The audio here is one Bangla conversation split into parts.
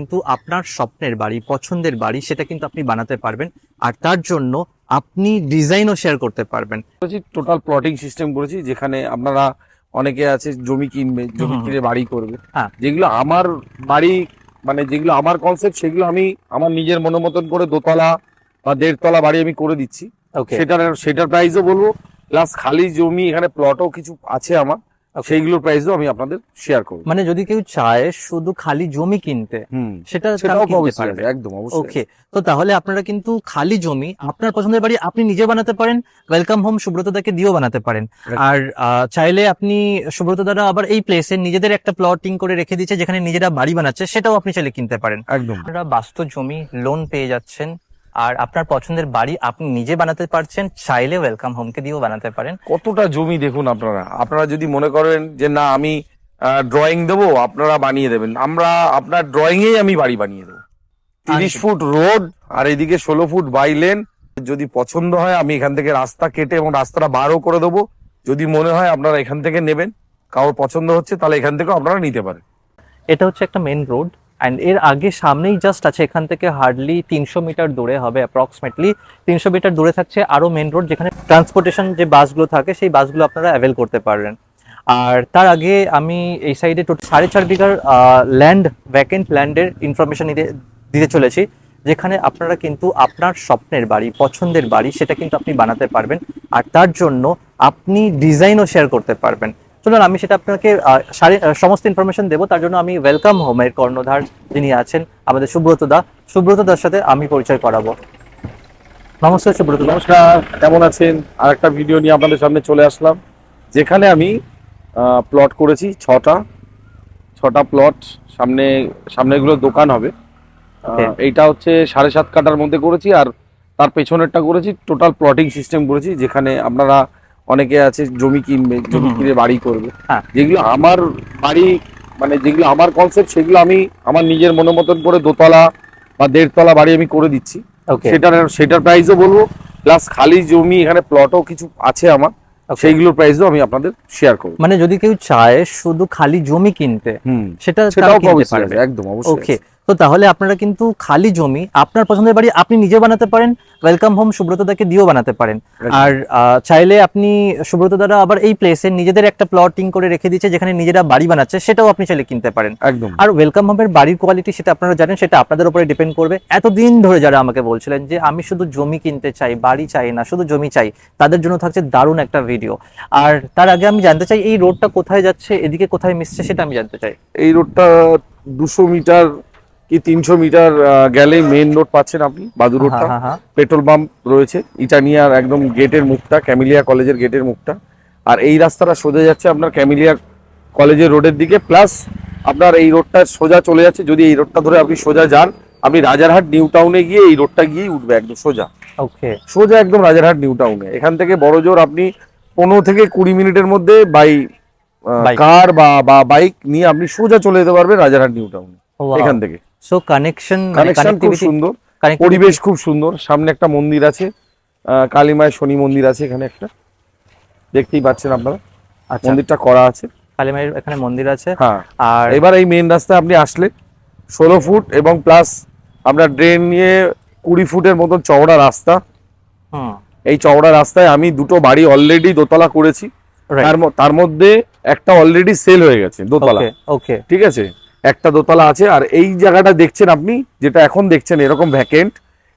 কিন্তু আপনার স্বপ্নের বাড়ি, পছন্দের বাড়ি সেটা কিন্তু আপনি বানাতে পারবেন। আর তার জন্য আপনি ডিজাইনও শেয়ার করতে পারবেন। টোটাল প্লটিং সিস্টেম করেছি, যেখানে আপনারা অনেকে আছে জমি কিনবে, জমি হুম, কিনে বাড়ি করবে। হ্যাঁ। যেগুলো আমার বাড়ি, মানে যেগুলো আমার কনসেপ্ট, সেগুলো আমি আমার নিজের মনোমতন করে দোতলা বা 1.5 তলা বাড়ি আমি করে দিচ্ছি। ওকে। সেটার প্রাইসও বলবো, প্লাস খালি জমি এখানে প্লটও কিছু আছে আমার, সেইগুলোর প্রাইসও আমি আপনাদের শেয়ার করবো। মানে যদি কেউ চায় শুধু খালি জমি কিনতে, সেটাও কিনতে পারবে। একদম অবশ্যই। ওকে, তো তাহলে আপনারা কিন্তু খালি জমি, আপনার পছন্দের বাড়ি আপনি নিজে বানাতে পারেন, ওয়েলকাম হোম সুব্রত দাকে দিয়েও বানাতে পারেন। আর চাইলে আপনি সুব্রত দারা আবার এই প্লেসে নিজেদের একটা প্লটিং করে রেখে দিচ্ছে, যেখানে নিজেরা বাড়ি বানাচ্ছে, সেটাও আপনি চাইলে কিনতে পারেন। একদম। আপনারা বাস্তু জমি লোন পেয়ে যাচ্ছেন, আর আপনার পছন্দের বাড়ি আপনি নিজে বানাতে পারছেন, চাইলে ওয়েলকাম হোমকে দিয়েও বানাতে পারেন। কতটা জমি দেখুন আপনারা। আপনারা যদি মনে করেন যে না আমি ড্রয়িং দেবো, আপনারা বানিয়ে দেবেন, আমরা আপনার ড্রয়িংয়েই আমি বাড়ি বানিয়ে দেবো। 30 ফুট রোড আর এদিকে 16 ফুট বাই লেন। যদি পছন্দ হয় আমি এখান থেকে রাস্তা কেটে এবং রাস্তাটা বারও করে দেবো। যদি মনে হয় আপনারা এখান থেকে নেবেন, কারোর পছন্দ হচ্ছে, তাহলে এখান থেকেও আপনারা নিতে পারেন। এটা হচ্ছে একটা মেন রোড, অ্যান্ড এর আগে সামনেই জাস্ট আছে, এখান থেকে হার্ডলি 300 মিটার দূরে হবে, অ্যাপ্রক্সিমেটলি 300 মিটার দূরে থাকছে আরো মেন রোড, যেখানে ট্রান্সপোর্টেশন যে বাসগুলো থাকে সেই বাসগুলো আপনারা অ্যাভেল করতে পারবেন। আর তার আগে আমি এই সাইডে 4.5 বিঘার ল্যান্ড, ভ্যাকেন্ট ল্যান্ডের ইনফরমেশন দিতে চলেছি, যেখানে আপনারা কিন্তু আপনার স্বপ্নের বাড়ি, পছন্দের বাড়ি সেটা কিন্তু আপনি বানাতে পারবেন। আর তার জন্য আপনি ডিজাইনও শেয়ার করতে পারবেন। চলুন আমি সেটা আপনাকে সমস্ত ইনফরমেশন দেবো। তার জন্য আমি ওয়েলকাম হোমের কর্ণধার যিনি আছেন আমাদের সুব্রত দার সাথে আমি পরিচয় করাবো। নমস্কার সুব্রত দা। নমস্কার, কেমন আছেন? আর একটা ভিডিও নিয়ে আপনাদের সামনে চলে আসলাম, যেখানে আমি প্লট করেছি ছটা প্লট। সামনেগুলো দোকান হবে। এইটা হচ্ছে 7.5 কাঠার মধ্যে করেছি, আর তার পেছনেরটা করেছি টোটাল প্লটিং সিস্টেম করেছি, যেখানে আপনারা অনেকে আছে জমি কিনবে, জমি কিনে বাড়ি করবে। যেগুলো আমার বাড়ি, মানে যেগুলো আমার কনসেপ্ট, সেগুলো আমি আমার নিজের মনোমতন করে দোতলা বা 1.5 তলা বাড়ি আমি করে দিচ্ছি। সেটার প্রাইসও বলবো, প্লাস খালি জমি এখানে প্লটও কিছু আছে আমার, সেইগুলোর প্রাইসও আমি আপনাদের শেয়ার করব। মানে যদি কেউ চায় শুধু খালি জমি কিনতে, সেটাও কিনতে পারবে। একদম অবশ্যই। ওকে, তো তাহলে আপনারা কিন্তু খালি জমি, আপনার পছন্দের বাড়ি আপনি নিজে বানাতে পারেন, ওয়েলকাম হোম সুব্রত দাকে দিয়েও বানাতে পারেন। আর চাইলে আপনি সুব্রত দারা আবার এই প্লেসে নিজেদের একটা প্লটিং করে রেখে দিচ্ছে, যেখানে নিজেরা বাড়ি বানাচ্ছে, সেটাও আপনি চাইলে কিনতে পারেন। একদম। আর ওয়েলকাম হোমের বাড়ির কোয়ালিটি সেটা আপনারা জানেন, সেটা আপনাদের উপরে ডিপেন্ড করবে। এতদিন ধরে যারা আমাকে বলছিলেন যে আমি শুধু জমি কিনতে চাই, বাড়ি চাই না, শুধু জমি চাই, তাদের জন্য থাকছে দারুণ একটা ভিডিও। আর তার আগে আমি জানতে চাই এই রোডটা কোথায় যাচ্ছে, এদিকে কোথায় মিশছে, সেটা আমি জানতে চাই। এই রোডটা 200 মিটার কি 300 মিটার গেলে মেইন রোড পাচ্ছেন আপনি, বাদু রোডটা। পেট্রোল পাম্প রয়েছে, ইটানিয়ার একদম গেটের মুখটা, ক্যামিলিয়া কলেজের গেটের মুখটা। আর এই রাস্তাটা সোজা যাচ্ছে আপনার ক্যামিলিয়া কলেজের রোডের দিকে, প্লাস আপনার এই রোডটা সোজা চলে যাচ্ছে। যদি এই রোডটা ধরে আপনি সোজা যান, আপনি রাজারহাট নিউ টাউনে গিয়ে এই রোডটা গিয়েই উঠবে একদম সোজা। ওকে, সোজা একদম রাজারহাট নিউ টাউনে। এখান থেকে বড় জোর আপনি 15 থেকে 20 মিনিটের মধ্যে কার বা বাইক নিয়ে আপনি সোজা চলে যেতে পারবেন রাজারহাট নিউ টাউনে এখান থেকে। সো কানেকশন খুব সুন্দর, পরিবেশ খুব সুন্দর। সামনে একটা মন্দির আছে, কালীমায়ের শনি মন্দির আছে এখানে একটা, দেখতেই পাচ্ছেন আপনারা। মন্দিরটা করা আছে, কালীমায়ের এখানে মন্দির আছে। হ্যাঁ। আর এবার এই মেইন রাস্তায় আপনি আসলে 16 ফুট এবং প্লাস আপনার ড্রেন নিয়ে 20 ফুটের মতো চওড়া রাস্তা। এই চওড়া রাস্তায় আমি দুটো বাড়ি অলরেডি দোতলা করেছি, তার মধ্যে একটা অলরেডি সেল হয়ে গেছে দোতলা। ওকে, ঠিক আছে, একটা দোতলা আছে। আর এই জায়গাটা দেখছেন আপনি, যেটা এখন দেখছেন এরকম ভ্যাকেন্ট,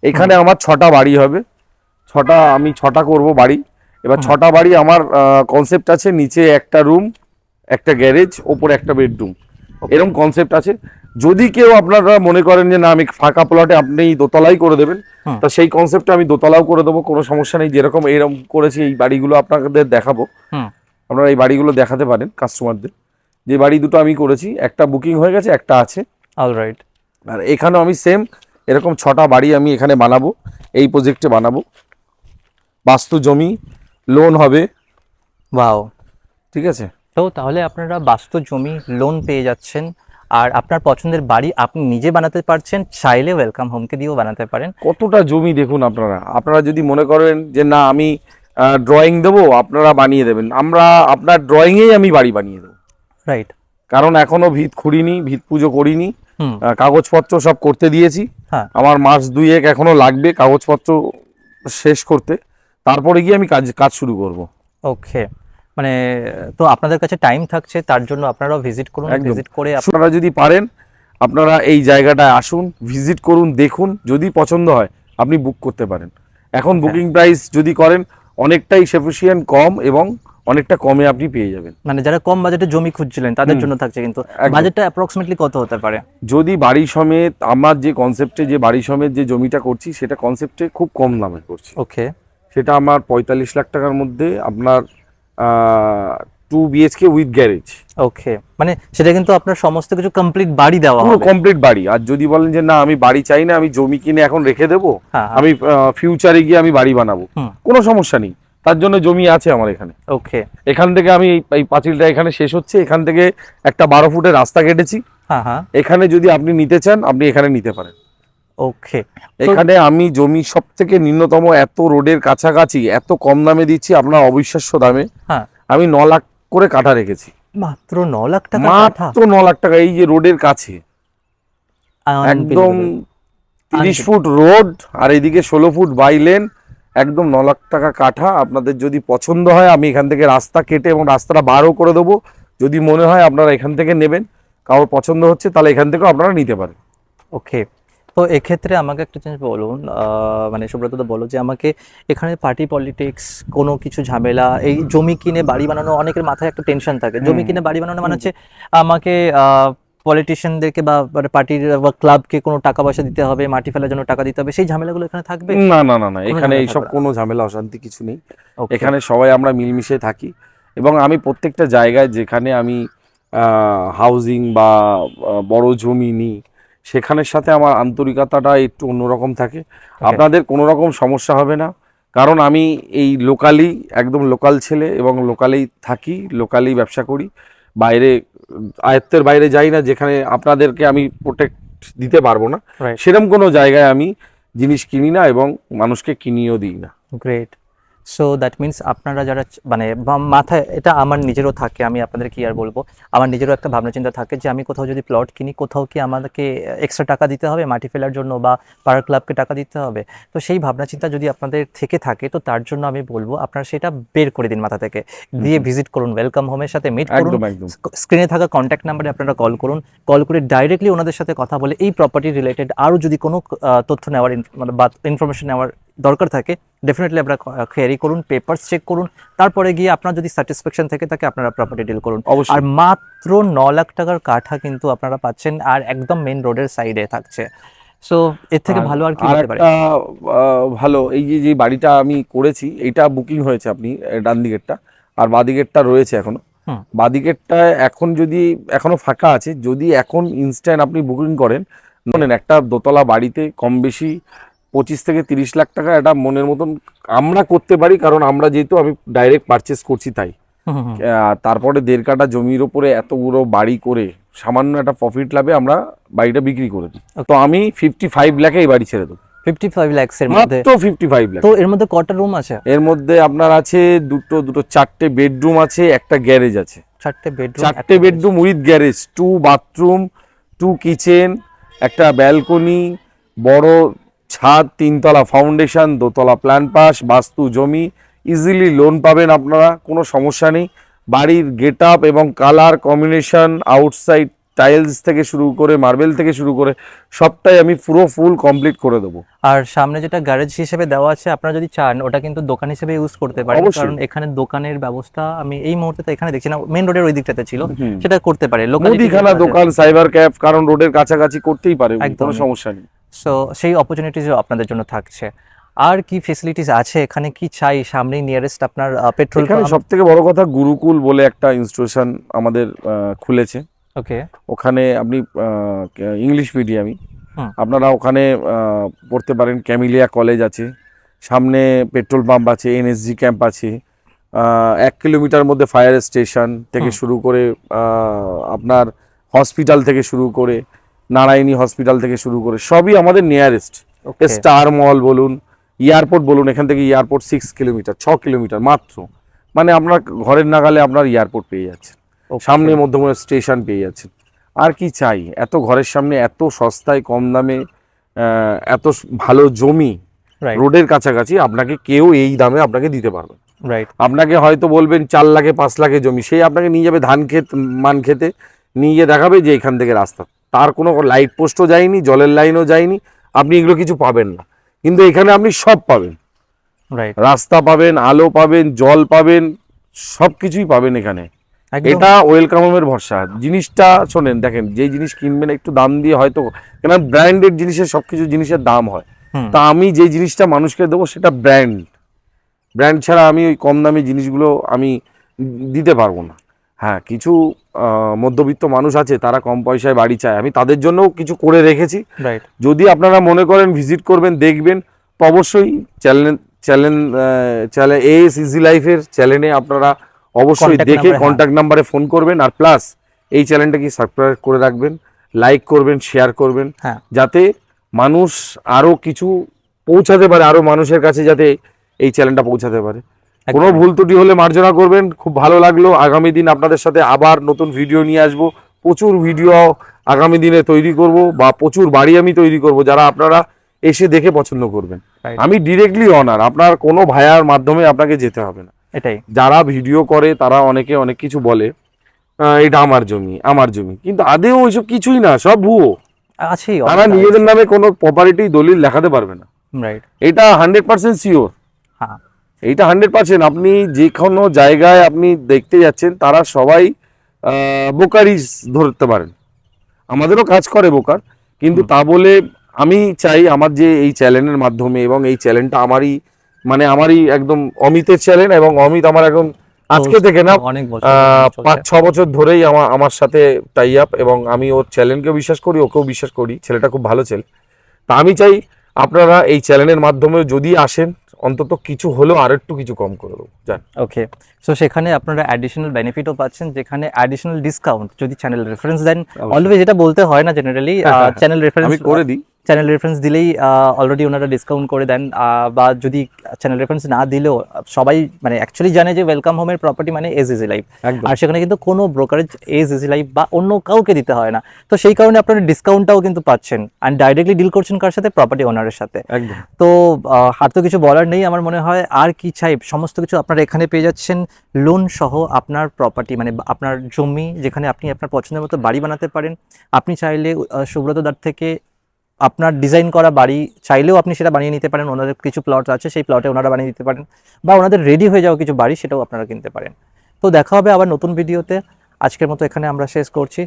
এখানে আমার 6টা বাড়ি হবে। আমি 6টা করব বাড়ি। এবার 6টা বাড়ি আমার কনসেপ্ট আছে, নিচে একটা রুম, একটা গ্যারেজ, ওপরে একটা বেডরুম, এরকম কনসেপ্ট আছে। যদি কেউ আপনারা মনে করেন যে না আমি ফাঁকা প্লটে আপনি দোতলাই করে দেবেন, তা সেই কনসেপ্টে আমি দোতলাও করে দেবো, কোনো সমস্যা নেই। যেরকম এরকম করেছি, এই বাড়িগুলো আপনাদের দেখাবো, আপনারা এই বাড়িগুলো দেখাতে পারেন কাস্টমারদের। যে বাড়ি দুটো আমি করেছি, একটা বুকিং হয়ে গেছে, একটা আছে। অলরাইট। আর এখানেও আমি সেম এরকম 6টা বাড়ি আমি এখানে বানাবো, এই প্রজেক্টে বানাবো। বাস্তু জমি, লোন হবে। ওয়াও, ঠিক আছে। তো তাহলে আপনারা বাস্তু জমি লোন পেয়ে যাচ্ছেন, আর আপনার পছন্দের বাড়ি আপনি নিজে বানাতে পারছেন, চাইলে ওয়েলকাম হোমকে দিয়েও বানাতে পারেন। কতটা জমি দেখুন আপনারা যদি মনে করেন যে না আমি ড্রয়িং দেবো, আপনারা বানিয়ে দেবেন, আমরা আপনার ড্রয়িংয়েই আমি বাড়ি বানিয়ে দেবো। রাইট। কারণ এখনো ভিত খুঁড়িনি, ভিত পুজো করিনি, হুম। কাগজপত্র সব করতে দিয়েছি। হ্যাঁ। আমার মাস 2 এখনো লাগবে কাগজপত্র শেষ করতে, তারপরে গিয়ে আমি কাজ শুরু করব। ওকে, মানে তো আপনাদের কাছে টাইম থাকছে, তার জন্য আপনারাও ভিজিট করুন, একদম। ভিজিট করে আপনারা যদি পারেন আপনারা এই জায়গাটায় আসুন, ভিজিট করুন, দেখুন, যদি পছন্দ হয় আপনি বুক করতে পারেন। এখন Okay. বুকিং প্রাইস যদি করেন অনেকটাই সাফিসিয়েন্ট কম, এবং অনেকটা কমে আপনি পেয়ে যাবেন। মানে যারা কম বাজেটে জমি খুঁজছিলেন তাদের জন্য থাকছে, কিন্তু একদম। বাজেটটা অ্যাপ্রক্সিমেটলি কত হতে পারে? যদি বাড়ি সমেত, আমার যে কনসেপ্টে যে বাড়ি সমেত যে জমিটা করছি সেটা কনসেপ্টে খুব কম দামে করছি। ওকে। সেটা আমার 45 লাখ টাকার মধ্যে আপনার 2 BHK উইথ গ্যারেজ। ওকে, মানে সেটা কিন্তু আপনার সমস্ত কিছু কমপ্লিট বাড়ি দেওয়া পুরো হবে। কমপ্লিট বাড়ি। আর যদি বলেন যে না আমি বাড়ি চাই না, আমি জমি কিনে এখন রেখে দেবো, হ্যাঁ, হ্যাঁ। আমি ফিউচারে গিয়ে আমি বাড়ি বানাবো, হুম। কোনো সমস্যা নেই, তার জন্য জমি আছে আমার এখানে। ওকে। এখান থেকে আমি এই পাঁচিলটা এখানে শেষ হচ্ছে, এখান থেকে একটা 12 ফুটের রাস্তা কেটেছি। হ্যাঁ, হ্যাঁ। এখানে যদি আপনি নিতে চান আপনি এখানে নিতে পারেন। ওকে। এখানে আমি জমি সব থেকে নিম্নতম, এত রোডের কাছাকাছি এত কম দামে দিচ্ছি, আপনার অবিশ্বাস্য দামে। হ্যাঁ। আমি 9 লাখ করে কাঠা রেখেছি, মাত্র 9 লাখ টাকা কাঠা? মাত্র 9 লাখ টাকা, এই যে রোডের কাছে একদম 30 ফুট রোড, আর এইদিকে 16 ফুট বাই লেন, একদম 9 লাখ টাকা কাঠা। আপনাদের যদি পছন্দ হয় আমি এখান থেকে রাস্তা কেটে এবং রাস্তাটা বারও করে দেবো, যদি মনে হয় আপনারা এখান থেকে নেবেন, কারোর পছন্দ হচ্ছে তাহলে এখান থেকেও আপনারা নিতে পারেন। ওকে, তো এক্ষেত্রে আমাকে একটা জিনিস বলুন, মানে সুব্রত দা বলো যে আমাকে এখানে পার্টি পলিটিক্স কোনো কিছু ঝামেলা, এই জমি কিনে বাড়ি বানানো, অনেকের মাথায় একটা টেনশন থাকে, জমি কিনে বাড়ি বানানো মানে হচ্ছে আমাকে পলিটিশিয়ানদেরকে বা পার্টির বা ক্লাবকে কোনো টাকা পয়সা দিতে হবে, মাটি ফেলার জন্য টাকা দিতে হবে, সেই ঝামেলাগুলো এখানে থাকবে? না না না না, কোনো এখানে ঝামেলা এইসব থাকবে না? কোনো ঝামেলা অশান্তি কিছু নেই। Okay. এখানে সবাই আমরা মিলমিশে থাকি, এবং আমি প্রত্যেকটা জায়গায় যেখানে আমি হাউজিং বা বড় জমি নিই সেখানের সাথে আমার আন্তরিকতাটা একটু অন্যরকম থাকে। আপনাদের কোনো রকম সমস্যা হবে না, কারণ আমি এই লোকালি, একদম লোকাল ছেলে, এবং লোকালেই থাকি, লোকালেই ব্যবসা করি, বাইরে আয়ত্তের বাইরে যাই না, যেখানে আপনাদেরকে আমি প্রোটেক্ট দিতে পারবো না, Right. সেরকম কোনো জায়গায় আমি জিনিস কিনি না এবং মানুষকে কিনিয়েও দিই না। গ্রেট। সো দ্যাট মিনস আপনারা যারা মানে মাথায়, এটা আমার নিজেরও থাকে, আমি আপনাদের কি আর বলবো, আমার নিজেরও একটা ভাবনা চিন্তা থাকে যে আমি কোথাও যদি প্লট কিনি, কোথাও কি আমাদেরকে এক্সট্রা টাকা দিতে হবে মাটি ফেলার জন্য, বা পাড়ার ক্লাবকে টাকা দিতে হবে? তো সেই ভাবনা চিন্তা যদি আপনাদের থেকে থাকে, তো তার জন্য আমি বলবো আপনারা সেটা বের করে দিন মাথা থেকে, দিয়ে ভিজিট করুন, ওয়েলকাম হোমের সাথে মিট করুন। একদম একদম। স্ক্রিনে থাকা কন্ট্যাক্ট নাম্বারে আপনারা কল করুন, কল করে ডাইরেক্টলি ওনাদের সাথে কথা বলে এই প্রপার্টি রিলেটেড আরও যদি কোনো তথ্য নেওয়ার মানে বা ইনফরমেশন নেওয়ার দরকার থাকে, ডেফিনেটলি আপনারা কোয়েরি করুন, পেপারস চেক করুন, তারপরে গিয়ে আপনার যদি স্যাটিসফ্যাকশন থেকে থাকে আপনারা প্রপার্টি ডিল করুন। অবশ্যই। আর মাত্র 9 লাখ টাকার কাঠা কিন্তু আপনারা পাচ্ছেন, আর একদম মেইন রোডের সাইডে থাকছে। সো এর থেকে ভালো আর কি হতে পারে? একটা ভালো, এই যে যে বাড়িটা আমি করেছি এইটা বুকিং হয়েছে, আপনি ডান দিকেরটা, আর বাঁ দিকেরটা রয়েছে এখনো। হুম। বাঁ দিকেরটা এখন যদি এখনো ফাঁকা আছে, যদি এখন ইনস্ট্যান্ট আপনি বুকিং করেন, ধরেন একটা দোতলা বাড়িতে কম বেশি 25 থেকে 30 লাখ টাকা এটা মনের মতন আমরা করতে পারি, কারণ আমরা যেহেতু আমি ডাইরেক্ট পারচেস করছি তাই। তারপরে 1.5 কাঠা জমির ওপরে এতগুলো বাড়ি করে সামান্য একটা প্রফিট লাভে আমরা বাড়িটা বিক্রি করে দিই। তো আমি 55 লাখে এই বাড়ি ছেড়ে দেবো, 55 লাখস এর মধ্যে? মাত্র 55 লাখ। তো এর মধ্যে কটা রুম আছে? এর মধ্যে আপনার আছে দুটো 4টে বেডরুম আছে, একটা গ্যারেজ আছে। 4টে বেডরুম? 4টে bedroom with garage, 2 bathroom, 2 kitchen, একটা ব্যালকনি, বড় ছাদ, 3 তলা ফাউন্ডেশন, 2 তলা প্ল্যান পাস, বাস্তু জমি, ইজিলি লোন পাবেন আপনারা, কোনো সমস্যা নেই। বাড়ির গেট আপ এবং কালার কম্বিনেশন, আউটসাইড টাইলস থেকে শুরু করে মার্বেল থেকে শুরু করে সবটাই আমি পুরো ফুল কমপ্লিট করে দেবো। আর সামনে যেটা গ্যারেজ হিসেবে দেওয়া আছে, আপনারা যদি চান ওটা কিন্তু দোকান হিসেবে ইউজ করতে পারেন, অবশ্যই। কারণ এখানে দোকানের ব্যবস্থা আমি এই মুহূর্তে তো এখানে দেখছি না, মেইন রোডের ওই দিকটাতে ছিল, সেটা করতে পারে। মুদিখানা দোকান, সাইবার ক্যাফ, কারণ রোডের কাছাকাছি করতেই পারে, কোনো একদমই। সমস্যা নেই। সো সেই অপরচুনিটিসও আপনাদের জন্য থাকছে। আর কি ফেসিলিটিস আছে এখানে, কি চাই? সামনেই নিয়ারেস্ট আপনার পেট্রোল এখানে পাম্প। সব থেকে বড় কথা গুরুকুল বলে একটা ইনস্টিটিউশন আমাদের খুলেছে। ওকে। ওখানে আপনি ইংলিশ মিডিয়ামই, হুম। আপনারা ওখানে পড়তে পারেন। ক্যামিলিয়া কলেজ আছে, সামনে পেট্রোল পাম্প আছে, এনএসজি ক্যাম্প আছে, 1 কিলোমিটার মধ্যে ফায়ার স্টেশন থেকে শুরু করে আপনার হসপিটাল থেকে শুরু করে নারায়ণী হসপিটাল থেকে শুরু করে সবই আমাদের নিয়ারেস্ট। Okay. স্টার মল বলুন, এয়ারপোর্ট বলুন, এখান থেকে এয়ারপোর্ট 6 কিলোমিটার, 6 কিলোমিটার মাত্র, মানে আপনার ঘরের নাগালে আপনার এয়ারপোর্ট পেয়ে যাচ্ছেন, Okay. সামনে মধ্যমগ্রাম স্টেশন পেয়ে যাচ্ছেন। আর কি চাই? এত ঘরের সামনে এত সস্তায় কম দামে এত ভালো জমি রাইট রোডের কাছাকাছি, আপনাকে কেউ এই দামে আপনাকে দিতে পারবে না। রাইট আপনাকে হয়তো বলবেন 4 লাখে 5 লাখে জমি, সেই আপনাকে নিয়ে যাবে ধান ক্ষেত মান খেতে, নিয়ে গিয়ে দেখাবে যে এখান থেকে রাস্তা, তার কোনো লাইট পোস্টও যায়নি, জলের লাইনও যায়নি, আপনি এগুলো কিছু পাবেন না। কিন্তু এখানে আপনি সব পাবেন, রাইট রাস্তা পাবেন, আলো পাবেন, জল পাবেন, সব কিছুই পাবেন এখানে। একদম এটা ওয়েলকাম হোমের ভরসা। জিনিসটা শোনেন, দেখেন, যেই জিনিস কিনবেন একটু দাম দিয়ে হয়তো, কেন ব্র্যান্ডেড জিনিসের সবকিছু জিনিসের দাম হয়, হুম তা আমি যে জিনিসটা মানুষকে দেবো সেটা ব্র্যান্ড ছাড়া আমি ওই কম দামি জিনিসগুলো আমি দিতে পারবো না। হ্যাঁ, কিছু মধ্যবিত্ত মানুষ আছে, তারা কম পয়সায় বাড়ি চায়, আমি তাদের জন্যও কিছু করে রেখেছি। রাইট যদি আপনারা মনে করেন ভিজিট করবেন, দেখবেন, তো অবশ্যই চ্যানেল এএস ইজি লাইফের চ্যানেলে আপনারা অবশ্যই Contact দেখে number, হ্যাঁ। কন্ট্যাক্ট নাম্বারে ফোন করবেন, আর প্লাস এই চ্যানেলটাকে সাবস্ক্রাইব করে রাখবেন, লাইক করবেন, শেয়ার করবেন, হ্যাঁ যাতে মানুষ আরও কিছু পৌঁছাতে পারে, আরও মানুষের কাছে যাতে এই চ্যানেলটা পৌঁছাতে পারে। কোনো একদমই। ভুল ত্রুটি হলে মার্জনা করবেন। খুব ভালো লাগলো। আগামী দিন আপনাদের সাথে আবার নতুন ভিডিও নিয়ে আসবো। প্রচুর ভিডিও আগামী দিনে তৈরি করব, বা প্রচুর বাড়ি আমি তৈরি করব, যারা আপনারা এসে দেখে পছন্দ করবেন। Right. আমি ডিরেক্টলি অনার, আপনার কোনো ভাইয়ার মাধ্যমে আপনাকে যেতে হবে না। এটাই যারা ভিডিও করে তারা অনেকে অনেক কিছু বলে, এটা আমার জমি, আমার জমি, কিন্তু আদেও ওইসব কিছুই না, সব ভুয়ো। আছেই তারা নিজেদের নামে কোনো প্রপার্টি দলিল লেখাতে পারবে না। রাইট এটা 100% শিওর। হ্যাঁ এইটা 100%। আপনি যে কোনো জায়গায় আপনি দেখতে যাচ্ছেন, তারা সবাই বোকারি ধরতে পারেন। আমাদেরও কাজ করে বোকার, কিন্তু তা বলে আমি চাই আমার যে এই চ্যানেলের মাধ্যমে, এবং এই চ্যানেলটা আমারই, মানে আমারই একদম অমিতের চ্যানেল, এবং অমিত আমার এখন আজকে থেকে না, অনেক বছর 5-6 বছর ধরেই আমার সাথে টাই আপ, এবং আমি ওর চ্যানেলকেও বিশ্বাস করি, ওকেও বিশ্বাস করি। ছেলেটা খুব ভালো ছেলে। তা আমি চাই আপনারা এই চ্যানেলের মাধ্যমে যদি আসেন, অন্তত কিছু হলেও আর একটু কিছু কম করে দেবো, জান। ওকে, সো সেখানে আপনারা অ্যাডিশনাল বেনিফিটও পাচ্ছেন, যেখানে অ্যাডিশনাল ডিসকাউন্ট যদি চ্যানেল রেফারেন্স দেন। অলওয়েজ যেটা বলতে হয় না জেনারেলি, চ্যানেল রেফারেন্স আমি করে দিই। চ্যানেল রেফারেন্স দিলেই অলরেডি ওনারা ডিসকাউন্ট করে দেন, বা যদি চ্যানেল রেফারেন্স না দিলেও সবাই মানে অ্যাকচুয়ালি জানে যে ওয়েলকাম হোমের প্রপার্টি মানে এজ ইজি লাইফ, একদম। আর সেখানে কিন্তু কোনো ব্রোকারেজ এজ ইজি লাইফ বা অন্য কাউকে দিতে হয় না। তো সেই কারণে আপনারা ডিসকাউন্টটাও কিন্তু পাচ্ছেন, অ্যান্ড ডাইরেক্টলি ডিল করছেন কার সাথে? প্রপার্টি ওনারের সাথে। একদম। তো আর তো কিছু বলার নেই আমার মনে হয়। আর কি চাই, সমস্ত কিছু আপনারা এখানে পেয়ে যাচ্ছেন লোন সহ। আপনার প্রপার্টি মানে আপনার জমি, যেখানে আপনি আপনার পছন্দের মতো বাড়ি বানাতে পারেন। আপনি চাইলে সুব্রত দার থেকে আপনার ডিজাইন করা বাড়ি চাইলেও আপনি সেটা বানিয়ে নিতে পারেন। ওনাদের কিছু প্লট আছে, সেই প্লটে ওনারা বানিয়ে দিতে পারেন, বা ওনাদের রেডি হয়ে যাওয়া কিছু বাড়ি সেটাও আপনারা কিনতে পারেন। তো দেখা হবে আবার নতুন ভিডিওতে। আজকের মতো এখানে আমরা শেষ করছি।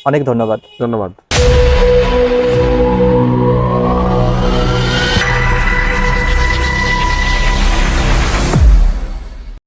অনেক ধন্যবাদ। ধন্যবাদ।